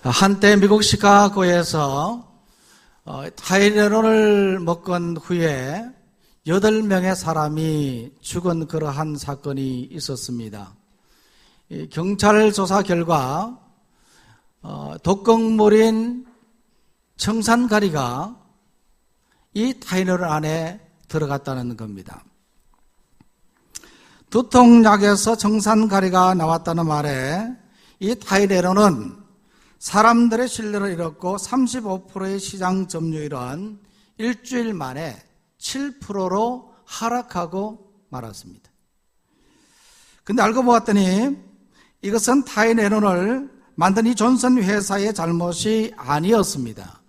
한때 미국 시카고에서 타이레놀을 먹은 후에 8명의 사람이 죽은 그러한 사건이 있었습니다. 경찰 조사 결과 독극물인 청산가리가 이 타이레놀 안에 들어갔다는 겁니다. 두통약에서 청산가리가 나왔다는 말에 이 타이레놀은 사람들의 신뢰를 잃었고 35%의 시장 점유율은 일주일 만에 7%로 하락하고 말았습니다. 근데 알고 보았더니 이것은 타이레놀을 만든 이 존슨 회사의 잘못이 아니었습니다.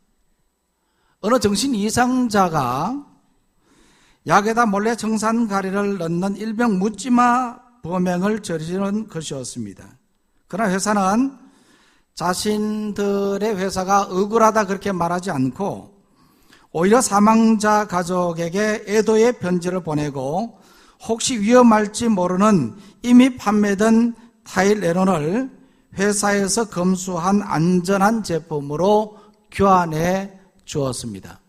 어느 정신 이상자가 약에다 몰래 청산가리를 넣는 일명 묻지마 범행을 저지른 것이었습니다. 그러나 회사는 자신들의 회사가 억울하다 그렇게 말하지 않고 오히려 사망자 가족에게 애도의 편지를 보내고 혹시 위험할지 모르는 이미 판매된 타이레놀을 회사에서 검수한 안전한 제품으로 교환해 주었습니다.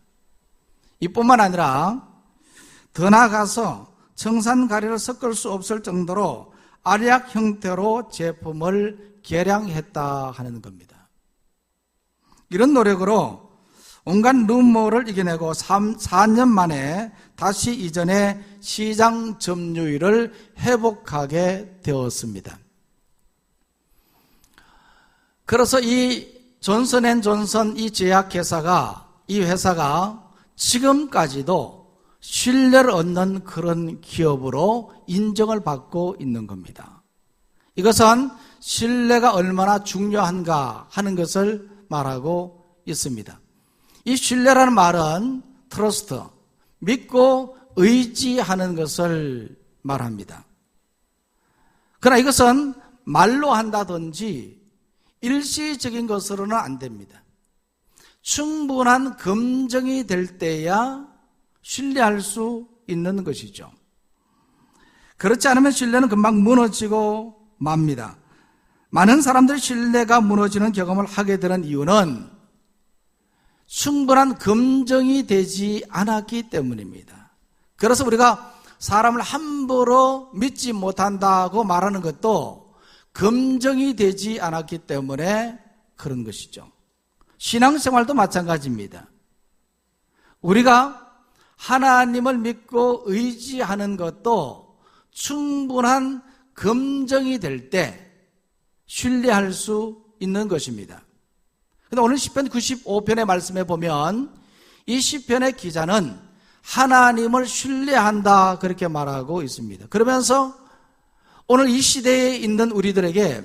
이뿐만 아니라 더 나아가서 청산가리를 섞을 수 없을 정도로 알약 형태로 제품을 개량했다 하는 겁니다. 이런 노력으로 온갖 루머를 이겨내고 4년 만에 다시 이전의 시장 점유율을 회복하게 되었습니다. 그래서 이 존슨앤존슨 이 제약회사가, 이 회사가 지금까지도 신뢰를 얻는 그런 기업으로 인정을 받고 있는 겁니다. 이것은 신뢰가 얼마나 중요한가 하는 것을 말하고 있습니다. 이 신뢰라는 말은 트러스트, 믿고 의지하는 것을 말합니다. 그러나 이것은 말로 한다든지 일시적인 것으로는 안 됩니다. 충분한 검증이 될 때야 신뢰할 수 있는 것이죠. 그렇지 않으면 신뢰는 금방 무너지고 맙니다. 많은 사람들이 신뢰가 무너지는 경험을 하게 되는 이유는 충분한 검증이 되지 않았기 때문입니다. 그래서 우리가 사람을 함부로 믿지 못한다고 말하는 것도 검증이 되지 않았기 때문에 그런 것이죠. 신앙생활도 마찬가지입니다. 우리가 하나님을 믿고 의지하는 것도 충분한 검증이 될 때 신뢰할 수 있는 것입니다. 그런데 오늘 시편 95편의 말씀에 보면 이 시편의 기자는 하나님을 신뢰한다 그렇게 말하고 있습니다. 그러면서 오늘 이 시대에 있는 우리들에게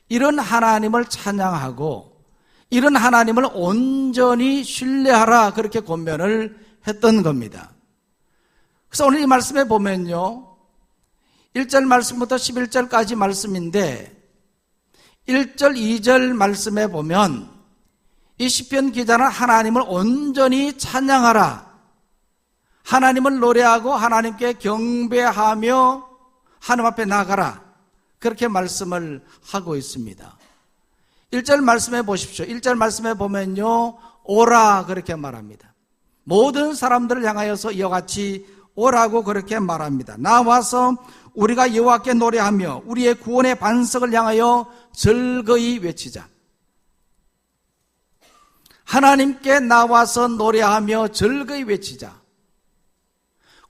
이런 하나님을 찬양하고 이런 하나님을 온전히 신뢰하라 그렇게 권면을 했던 겁니다. 그래서 오늘 이 말씀에 보면요, 1절 말씀부터 11절까지 말씀인데 1절, 2절 말씀에 보면 이 시편 기자는 하나님을 온전히 찬양하라, 하나님을 노래하고 하나님께 경배하며 하나님 앞에 나가라 그렇게 말씀을 하고 있습니다. 1절 말씀에 보십시오. 1절 말씀에 보면요, 오라 그렇게 말합니다. 모든 사람들을 향하여서 이와 같이 오라고 그렇게 말합니다. 나와서 우리가 여호와께 노래하며 우리의 구원의 반석을 향하여 즐거이 외치자. 하나님께 나와서 노래하며 즐거이 외치자.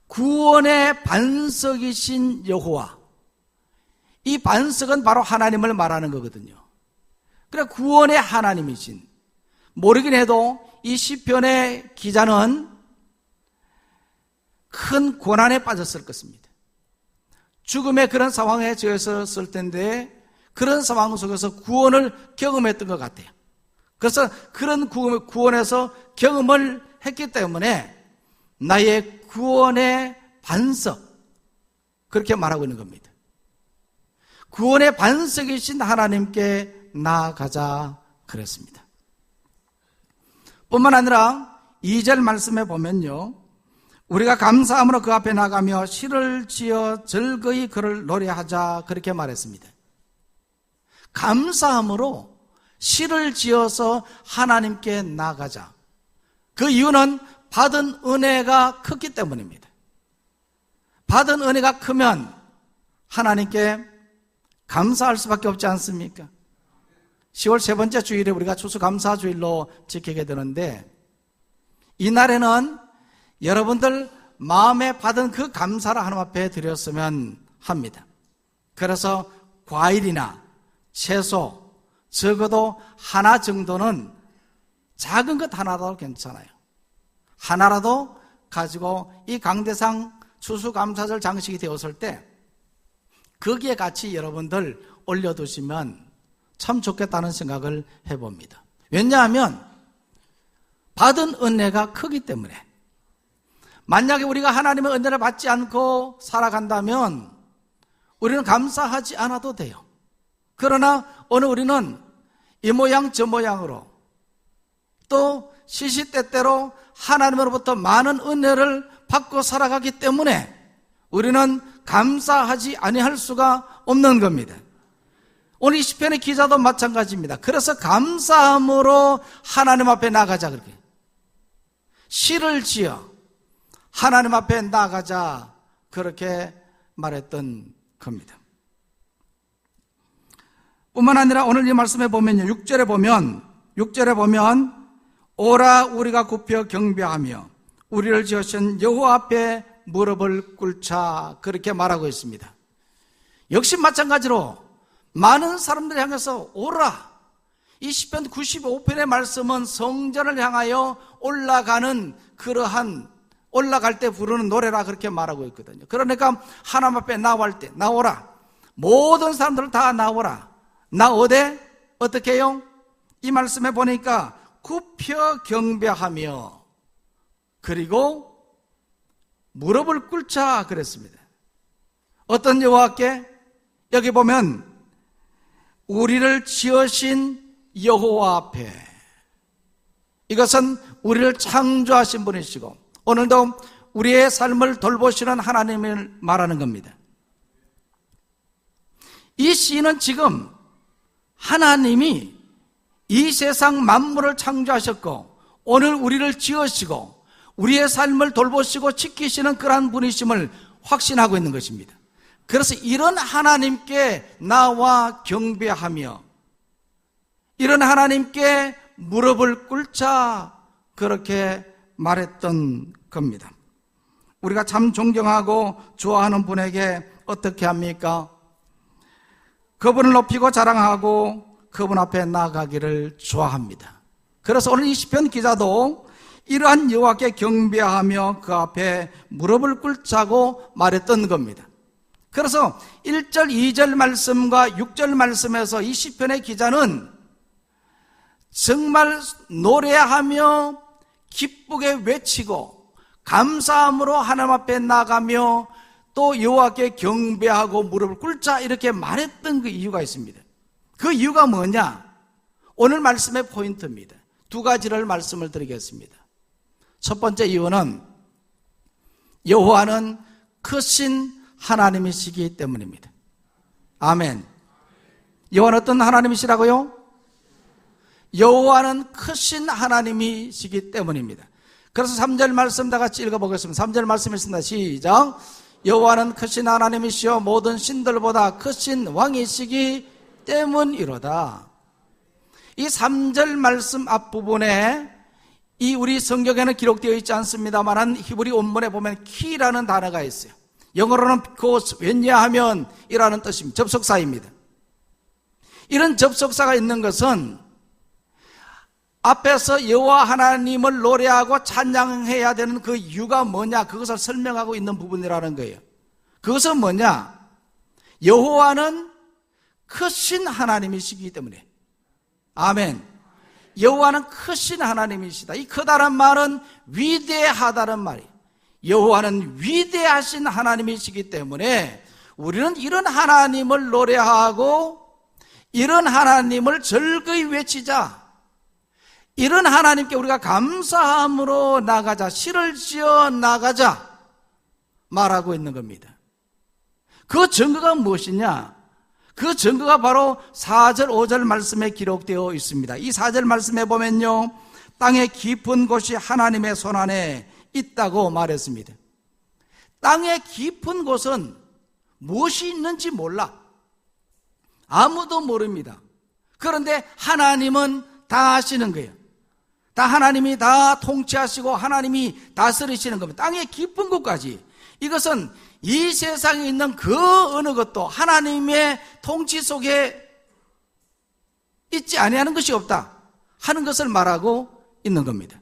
구원의 반석이신 여호와, 이 반석은 바로 하나님을 말하는 거거든요. 그러니까 구원의 하나님이신, 모르긴 해도 이 시편의 기자는 큰 고난에 빠졌을 것입니다. 죽음의 그런 상황에 처했을 텐데 그런 상황 속에서 구원을 경험했던 것 같아요. 그래서 그런 구원에서 경험을 했기 때문에 나의 구원의 반석 그렇게 말하고 있는 겁니다. 구원의 반석이신 하나님께 나아가자 그랬습니다. 뿐만 아니라 2절 말씀에 보면요, 우리가 감사함으로 그 앞에 나가며 시를 지어 즐거이 그를 노래하자 그렇게 말했습니다. 감사함으로 실을 지어서 하나님께 나가자. 그 이유는 받은 은혜가 컸기 때문입니다. 받은 은혜가 크면 하나님께 감사할 수밖에 없지 않습니까? 10월 세 번째 주일에 우리가 추수감사주일로 지키게 되는데, 이날에는 여러분들 마음에 받은 그 감사를 하나님 앞에 드렸으면 합니다. 그래서 과일이나 채소, 적어도 하나 정도는, 작은 것 하나라도 괜찮아요. 하나라도 가지고 이 강대상 추수감사절 장식이 되었을 때 거기에 같이 여러분들 올려두시면 참 좋겠다는 생각을 해봅니다. 왜냐하면 받은 은혜가 크기 때문에. 만약에 우리가 하나님의 은혜를 받지 않고 살아간다면 우리는 감사하지 않아도 돼요. 그러나 오늘 우리는 이 모양 저 모양으로 또 시시때때로 하나님으로부터 많은 은혜를 받고 살아가기 때문에 우리는 감사하지 아니할 수가 없는 겁니다. 오늘 이 시편의 기자도 마찬가지입니다. 그래서 감사함으로 하나님 앞에 나가자, 그렇게 시를 지어 하나님 앞에 나가자, 그렇게 말했던 겁니다. 뿐만 아니라 오늘 이 말씀에 보면요, 6절에 보면 오라 우리가 굽혀 경배하며 우리를 지으신 여호와 앞에 무릎을 꿇자, 그렇게 말하고 있습니다. 역시 마찬가지로 많은 사람들 향해서 오라, 이 시편 95편의 말씀은 성전을 향하여 올라가는 그러한, 올라갈 때 부르는 노래라 그렇게 말하고 있거든요. 그러니까 하나님 앞에 나올 때 나오라, 모든 사람들 다 나오라. 나오되 어떻게 해요? 이 말씀에 보니까 굽혀 경배하며 그리고 무릎을 꿇자 그랬습니다. 어떤 여호와께? 여기 보면 우리를 지으신 여호와 앞에, 이것은 우리를 창조하신 분이시고 오늘도 우리의 삶을 돌보시는 하나님을 말하는 겁니다. 이 시는 지금 하나님이 이 세상 만물을 창조하셨고 오늘 우리를 지으시고 우리의 삶을 돌보시고 지키시는 그러한 분이심을 확신하고 있는 것입니다. 그래서 이런 하나님께 나와 경배하며 이런 하나님께 무릎을 꿇자, 그렇게 말했던 겁니다. 우리가 참 존경하고 좋아하는 분에게 어떻게 합니까? 그분을 높이고 자랑하고 그분 앞에 나아가기를 좋아합니다. 그래서 오늘 이 시편 기자도 이러한 여호와께 경배하며 그 앞에 무릎을 꿇자고 말했던 겁니다. 그래서 1절, 2절 말씀과 6절 말씀에서 이 시편의 기자는 정말 노래하며 기쁘게 외치고 감사함으로 하나님 앞에 나가며 또 여호와께 경배하고 무릎을 꿇자, 이렇게 말했던 그 이유가 있습니다. 그 이유가 뭐냐? 오늘 말씀의 포인트입니다. 두 가지를 말씀을 드리겠습니다. 첫 번째 이유는 여호와는 크신 하나님이시기 때문입니다. 아멘. 여호와는 어떤 하나님이시라고요? 여호와는 크신 하나님이시기 때문입니다. 그래서 3절 말씀 다 같이 읽어보겠습니다. 3절 말씀 있습니다. 시작. 여호와는 크신 하나님이시여 모든 신들보다 크신 왕이시기 때문이로다. 이 3절 말씀 앞부분에 이 우리 성경에는 기록되어 있지 않습니다만 히브리 원문에 보면 키라는 단어가 있어요. 영어로는 because, 왜냐하면 이라는 뜻입니다. 접속사입니다. 이런 접속사가 있는 것은 앞에서 여호와 하나님을 노래하고 찬양해야 되는 그 이유가 뭐냐, 그것을 설명하고 있는 부분이라는 거예요. 그것은 뭐냐? 여호와는 크신 하나님이시기 때문에. 아멘. 여호와는 크신 하나님이시다. 이 크다란 말은 위대하다는 말이에요. 여호와는 위대하신 하나님이시기 때문에 우리는 이런 하나님을 노래하고 이런 하나님을 즐거이 외치자, 이런 하나님께 우리가 감사함으로 나가자, 시를 지어 나가자 말하고 있는 겁니다. 그 증거가 무엇이냐? 그 증거가 바로 4절, 5절 말씀에 기록되어 있습니다. 이 4절 말씀에 보면요, 땅의 깊은 곳이 하나님의 손안에 있다고 말했습니다. 땅의 깊은 곳은 무엇이 있는지 몰라. 아무도 모릅니다. 그런데 하나님은 다 아시는 거예요. 다 하나님이 다 통치하시고 하나님이 다스리시는 겁니다. 땅의 깊은 곳까지. 이것은 이 세상에 있는 그 어느 것도 하나님의 통치 속에 있지 아니하는 것이 없다 하는 것을 말하고 있는 겁니다.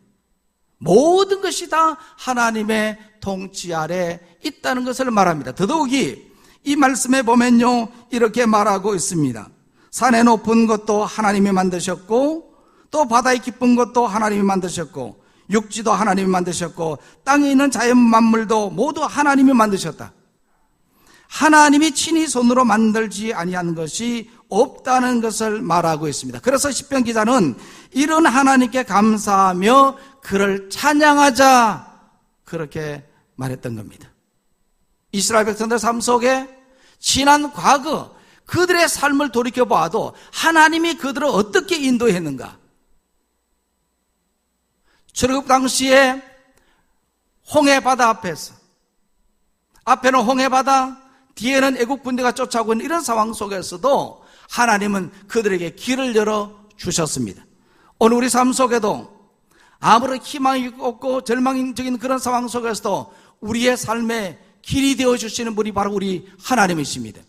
모든 것이 다 하나님의 통치 아래 있다는 것을 말합니다. 더더욱이 이 말씀에 보면요, 이렇게 말하고 있습니다. 산의 높은 것도 하나님이 만드셨고, 또 바다의 깊은 것도 하나님이 만드셨고, 육지도 하나님이 만드셨고, 땅에 있는 자연 만물도 모두 하나님이 만드셨다. 하나님이 친히 손으로 만들지 아니한 것이 없다는 것을 말하고 있습니다. 그래서 시편 기자는 이런 하나님께 감사하며 그를 찬양하자, 그렇게 말했던 겁니다. 이스라엘 백성들 삶 속에 지난 과거 그들의 삶을 돌이켜봐도 하나님이 그들을 어떻게 인도했는가? 출애굽 당시에 홍해바다 앞에는 홍해바다, 뒤에는 애국 군대가 쫓아오고 있는 이런 상황 속에서도 하나님은 그들에게 길을 열어 주셨습니다. 오늘 우리 삶 속에도 아무런 희망이 없고 절망적인 그런 상황 속에서도 우리의 삶에 길이 되어 주시는 분이 바로 우리 하나님이십니다.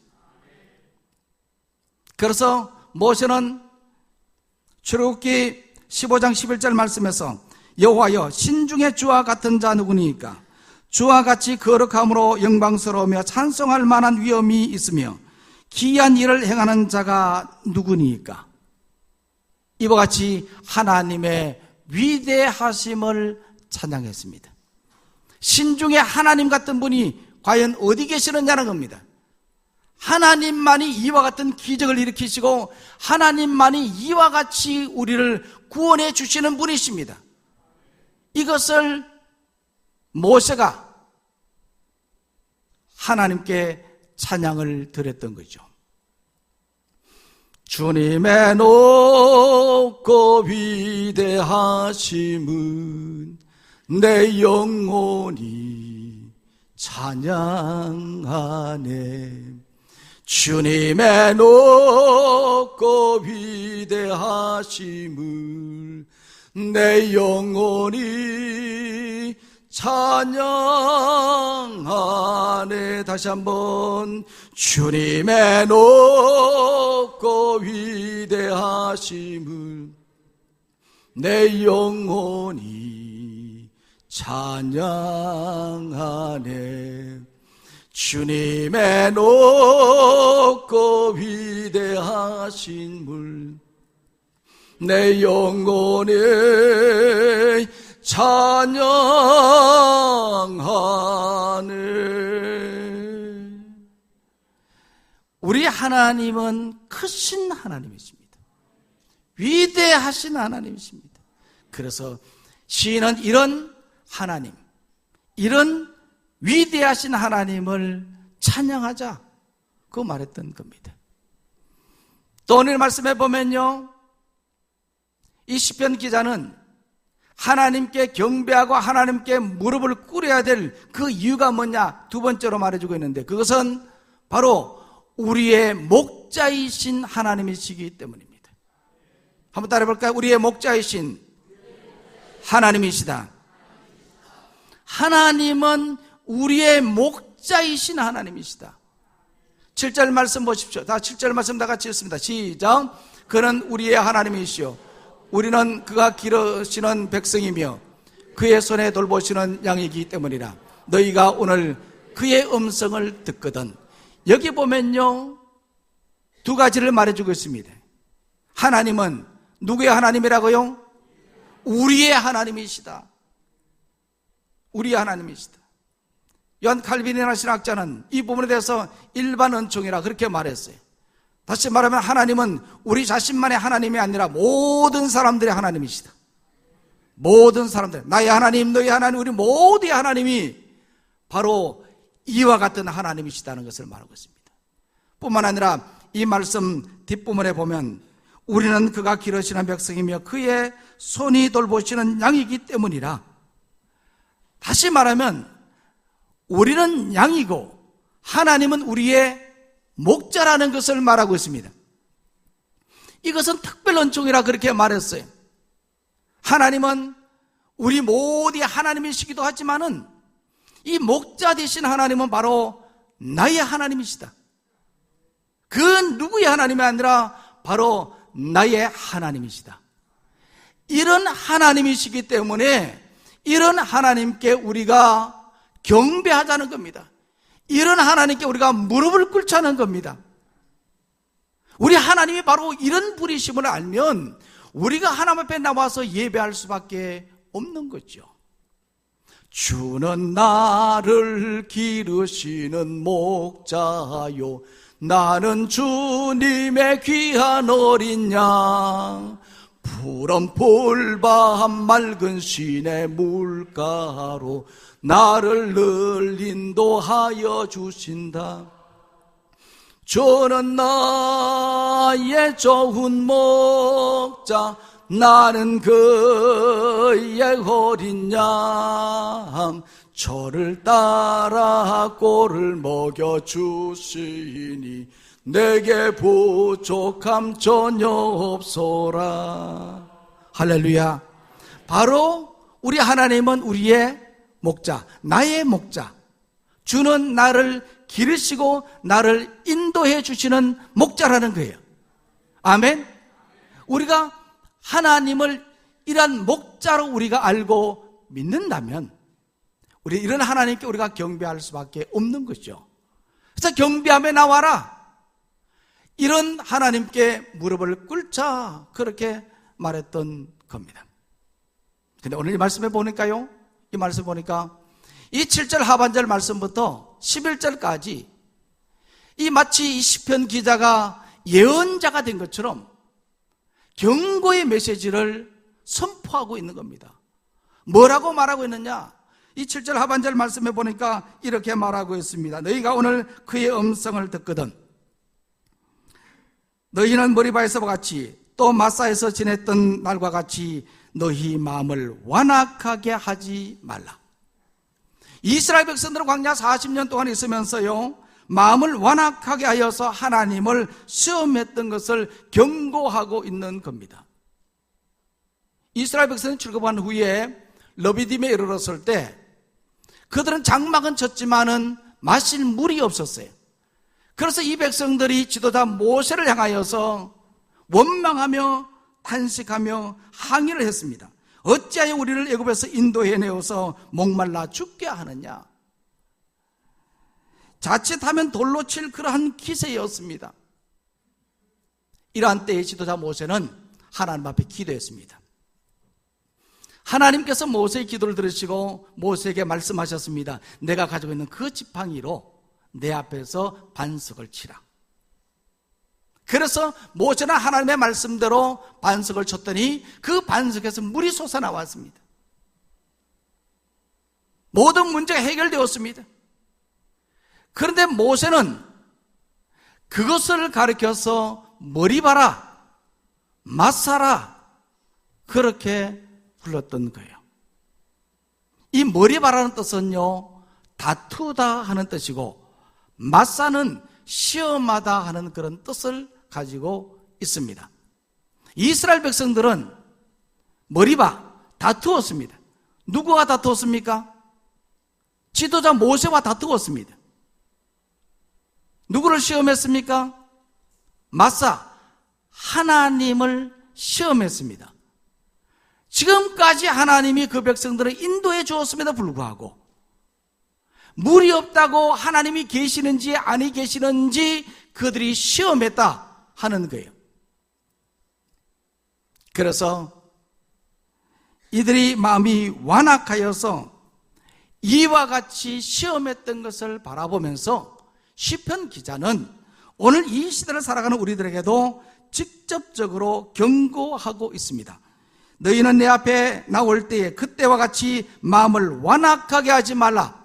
그래서 모세는 출애굽기 15장 11절 말씀에서 여호와여, 신중의 주와 같은 자 누구니까? 주와 같이 거룩함으로 영광스러우며 찬송할 만한 위엄이 있으며 기이한 일을 행하는 자가 누구니까? 이와 같이 하나님의 위대하심을 찬양했습니다. 신중의 하나님 같은 분이 과연 어디 계시느냐는 겁니다. 하나님만이 이와 같은 기적을 일으키시고 하나님만이 이와 같이 우리를 구원해 주시는 분이십니다. 이것을 모세가 하나님께 찬양을 드렸던 거죠. 주님의 높고 위대하심은 내 영혼이 찬양하네. 주님의 높고 위대하심을 내 영혼이 찬양하네. 다시 한번, 주님의 높고 위대하심을 내 영혼이 찬양하네. 주님의 높고 위대하심을 내 영혼이 찬양하네. 우리 하나님은 크신 하나님이십니다. 위대하신 하나님이십니다. 그래서 시인은 이런 하나님, 이런 위대하신 하나님을 찬양하자, 그 말했던 겁니다. 또 오늘 말씀해 보면요, 이 시편 기자는 하나님께 경배하고 하나님께 무릎을 꿇어야 될 그 이유가 뭐냐, 두 번째로 말해주고 있는데, 그것은 바로 우리의 목자이신 하나님이시기 때문입니다. 한번 따라해 볼까요? 우리의 목자이신 하나님이시다. 하나님은 우리의 목자이신 하나님이시다. 7절 말씀 보십시오. 다 7절 말씀 다 같이 읽습니다. 시작. 그는 우리의 하나님이시오, 우리는 그가 기르시는 백성이며 그의 손에 돌보시는 양이기 때문이라. 너희가 오늘 그의 음성을 듣거든. 여기 보면요, 두 가지를 말해주고 있습니다. 하나님은 누구의 하나님이라고요? 우리의 하나님이시다. 우리의 하나님이시다. 요한 칼빈이라는 신학자는 이 부분에 대해서 일반 은총이라 그렇게 말했어요. 다시 말하면 하나님은 우리 자신만의 하나님이 아니라 모든 사람들의 하나님이시다. 모든 사람들, 나의 하나님, 너의 하나님, 우리 모두의 하나님이 바로 이와 같은 하나님이시다는 것을 말하고 있습니다. 뿐만 아니라 이 말씀 뒷부분에 보면 우리는 그가 기르시는 백성이며 그의 손이 돌보시는 양이기 때문이라. 다시 말하면 우리는 양이고 하나님은 우리의 목자라는 것을 말하고 있습니다. 이것은 특별 은총이라 그렇게 말했어요. 하나님은 우리 모두의 하나님이시기도 하지만은 이 목자 되신 하나님은 바로 나의 하나님이시다. 그 누구의 하나님이 아니라 바로 나의 하나님이시다. 이런 하나님이시기 때문에 이런 하나님께 우리가 경배하자는 겁니다. 이런 하나님께 우리가 무릎을 꿇자는 겁니다. 우리 하나님이 바로 이런 분이심을 알면 우리가 하나님 앞에 나와서 예배할 수밖에 없는 거죠. 주는 나를 기르시는 목자요, 나는 주님의 귀한 어린 양, 푸른 풀밤 맑은 시내 물가로 나를 늘 인도하여 주신다. 주는 나의 좋은 목자, 나는 그의 어린 양, 저를 따라 꼴을 먹여주시니 내게 부족함 전혀 없소라. 할렐루야. 바로 우리 하나님은 우리의 목자, 나의 목자, 주는 나를 기르시고 나를 인도해 주시는 목자라는 거예요. 아멘. 우리가 하나님을 이런 목자로 우리가 알고 믿는다면 우리 이런 하나님께 우리가 경배할 수밖에 없는 거죠. 그래서 경배함에 나와라, 이런 하나님께 무릎을 꿇자, 그렇게 말했던 겁니다. 근데 오늘 이 말씀에 보니까요, 이 말씀 보니까 이 7절 하반절 말씀부터 11절까지 이 마치 이 시편 기자가 예언자가 된 것처럼 경고의 메시지를 선포하고 있는 겁니다. 뭐라고 말하고 있느냐? 이 7절 하반절 말씀에 보니까 이렇게 말하고 있습니다. 너희가 오늘 그의 음성을 듣거든 너희는 머리바에서 같이 또 마사에서 지냈던 날과 같이 너희 마음을 완악하게 하지 말라. 이스라엘 백성들은 광야 40년 동안 있으면서요, 마음을 완악하게 하여서 하나님을 시험했던 것을 경고하고 있는 겁니다. 이스라엘 백성이 출애굽한 후에 르비딤에 이르렀을 때 그들은 장막은 쳤지만은 마실 물이 없었어요. 그래서 이 백성들이 지도자 모세를 향하여서 원망하며 탄식하며 항의를 했습니다. 어찌하여 우리를 애굽에서 인도해내어서 목말라 죽게 하느냐. 자칫하면 돌로 칠 그러한 기세였습니다. 이러한 때에 지도자 모세는 하나님 앞에 기도했습니다. 하나님께서 모세의 기도를 들으시고 모세에게 말씀하셨습니다. 내가 가지고 있는 그 지팡이로 내 앞에서 반석을 치라. 그래서 모세는 하나님의 말씀대로 반석을 쳤더니 그 반석에서 물이 솟아나왔습니다. 모든 문제가 해결되었습니다. 그런데 모세는 그것을 가리켜서 머리 봐라, 마사라, 그렇게 불렀던 거예요. 이 머리 봐라는 뜻은요, 다투다 하는 뜻이고 마사는 시험하다 하는 그런 뜻을 가지고 있습니다. 이스라엘 백성들은 머리봐, 다투었습니다. 누구와 다투었습니까? 지도자 모세와 다투었습니다. 누구를 시험했습니까? 마사, 하나님을 시험했습니다. 지금까지 하나님이 그 백성들을 인도해 주었음에도 불구하고 물이 없다고 하나님이 계시는지 아니 계시는지 그들이 시험했다 하는 거예요. 그래서 이들이 마음이 완악하여서 이와 같이 시험했던 것을 바라보면서 시편 기자는 오늘 이 시대를 살아가는 우리들에게도 직접적으로 경고하고 있습니다. 너희는 내 앞에 나올 때에 그때와 같이 마음을 완악하게 하지 말라.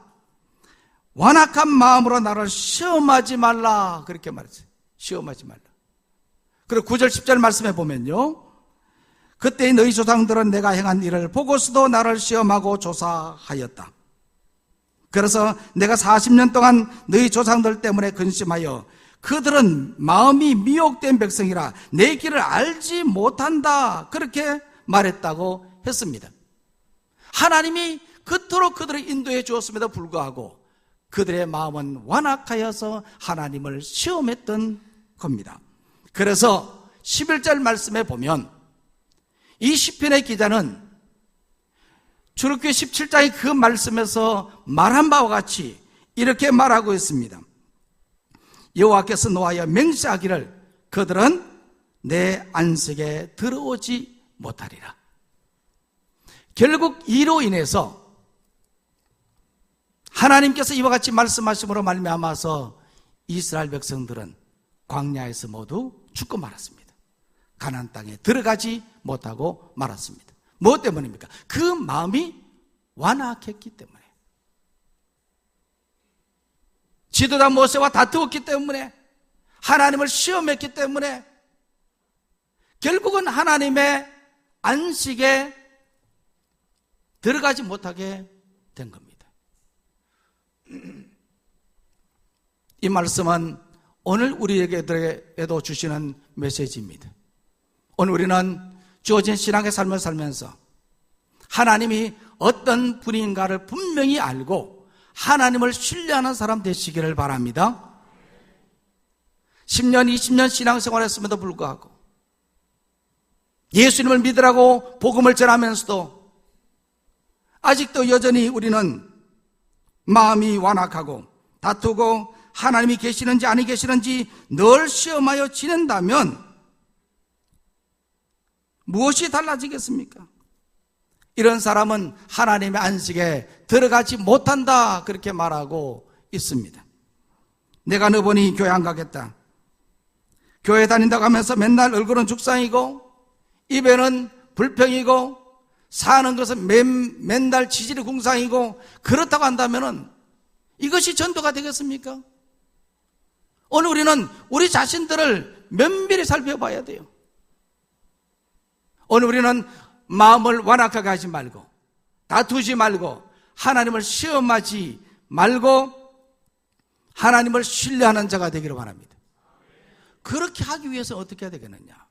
완악한 마음으로 나를 시험하지 말라, 그렇게 말했어요. 시험하지 말라. 그리고 9절 10절 말씀해 보면요, 그때 너희 조상들은 내가 행한 일을 보고서도 나를 시험하고 조사하였다. 그래서 내가 40년 동안 너희 조상들 때문에 근심하여 그들은 마음이 미혹된 백성이라 내 길을 알지 못한다, 그렇게 말했다고 했습니다. 하나님이 그토록 그들을 인도해 주었음에도 불구하고 그들의 마음은 완악하여서 하나님을 시험했던 겁니다. 그래서 11절 말씀에 보면 이 시편의 기자는 출애굽기 17장의 그 말씀에서 말한 바와 같이 이렇게 말하고 있습니다. 여호와께서 노하여 맹세하기를 그들은 내 안식에 들어오지 못하리라. 결국 이로 인해서 하나님께서 이와 같이 말씀하심으로 말미암아서 이스라엘 백성들은 광야에서 모두 죽고 말았습니다. 가나안 땅에 들어가지 못하고 말았습니다. 무엇 때문입니까? 그 마음이 완악했기 때문에, 지도자 모세와 다투었기 때문에, 하나님을 시험했기 때문에 결국은 하나님의 안식에 들어가지 못하게 된 겁니다. 이 말씀은 오늘 우리에게도 주시는 메시지입니다. 오늘 우리는 주어진 신앙의 삶을 살면서 하나님이 어떤 분인가를 분명히 알고 하나님을 신뢰하는 사람 되시기를 바랍니다. 10년, 20년 신앙생활 했음에도 불구하고 예수님을 믿으라고 복음을 전하면서도 아직도 여전히 우리는 마음이 완악하고 다투고 하나님이 계시는지 아니 계시는지 늘 시험하여 지낸다면 무엇이 달라지겠습니까? 이런 사람은 하나님의 안식에 들어가지 못한다, 그렇게 말하고 있습니다. 내가 너 보니 교회 안 가겠다. 교회 다닌다고 하면서 맨날 얼굴은 죽상이고 입에는 불평이고 사는 것은 맨날 지질이 궁상이고 그렇다고 한다면 이것이 전도가 되겠습니까? 오늘 우리는 우리 자신들을 면밀히 살펴봐야 돼요. 오늘 우리는 마음을 완악하게 하지 말고 다투지 말고 하나님을 시험하지 말고 하나님을 신뢰하는 자가 되기를 바랍니다. 그렇게 하기 위해서 어떻게 해야 되겠느냐?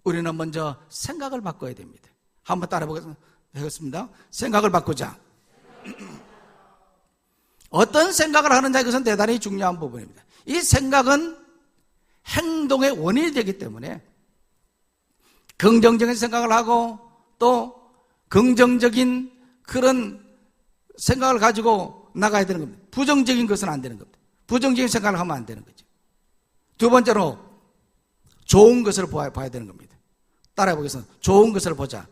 우리는 먼저 생각을 바꿔야 됩니다. 한번 따라 보겠습니다. 생각을 바꾸자. 어떤 생각을 하느냐, 이것은 대단히 중요한 부분입니다. 이 생각은 행동의 원인이 되기 때문에 긍정적인 생각을 하고 또 긍정적인 그런 생각을 가지고 나가야 되는 겁니다. 부정적인 것은 안 되는 겁니다. 부정적인 생각을 하면 안 되는 거죠. 두 번째로 좋은 것을 봐야 되는 겁니다. 따라해 보겠습니다. 좋은 것을 보자.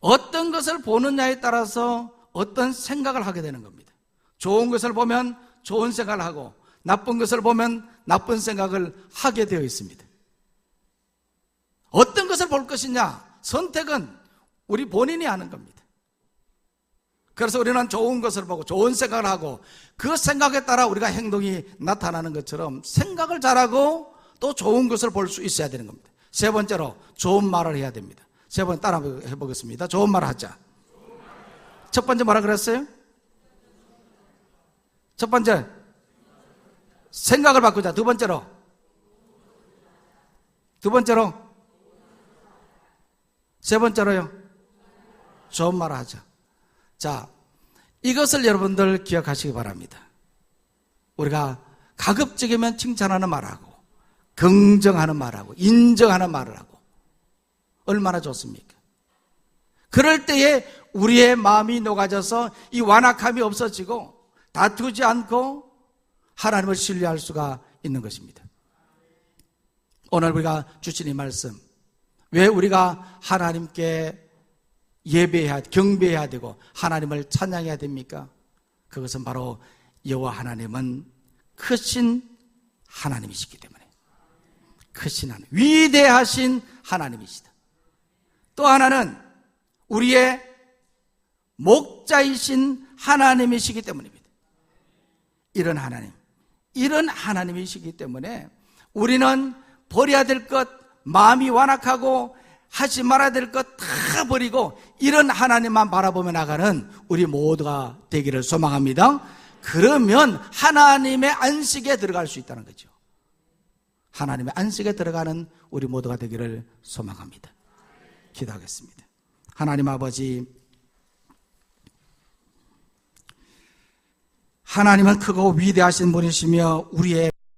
어떤 것을 보느냐에 따라서 어떤 생각을 하게 되는 겁니다. 좋은 것을 보면 좋은 생각을 하고 나쁜 것을 보면 나쁜 생각을 하게 되어 있습니다. 어떤 것을 볼 것이냐, 선택은 우리 본인이 하는 겁니다. 그래서 우리는 좋은 것을 보고 좋은 생각을 하고 그 생각에 따라 우리가 행동이 나타나는 것처럼 생각을 잘하고 또 좋은 것을 볼 수 있어야 되는 겁니다. 세 번째로 좋은 말을 해야 됩니다. 세 번 따라 해보겠습니다. 좋은 말을 하자. 첫 번째 뭐라 그랬어요? 첫 번째 생각을 바꾸자. 두 번째로 세 번째로요, 좋은 말을 하자. 자, 이것을 여러분들 기억하시기 바랍니다. 우리가 가급적이면 칭찬하는 말하고 긍정하는 말하고 인정하는 말을 하고 얼마나 좋습니까? 그럴 때에 우리의 마음이 녹아져서 이 완악함이 없어지고 다투지 않고 하나님을 신뢰할 수가 있는 것입니다. 오늘 우리가 주신 이 말씀, 왜 우리가 하나님께 예배해야, 경배해야 되고 하나님을 찬양해야 됩니까? 그것은 바로 여호와 하나님은 크신 하나님이시기 때문에, 크신 하나님, 위대하신 하나님이시다. 또 하나는 우리의 목자이신 하나님이시기 때문입니다. 이런 하나님, 이런 하나님이시기 때문에 우리는 버려야 될 것, 마음이 완악하고 하지 말아야 될 것 다 버리고 이런 하나님만 바라보며 나가는 우리 모두가 되기를 소망합니다. 그러면 하나님의 안식에 들어갈 수 있다는 거죠. 하나님의 안식에 들어가는 우리 모두가 되기를 소망합니다. 기도하겠습니다. 하나님 아버지, 하나님은 크고 위대하신 분이시며 우리의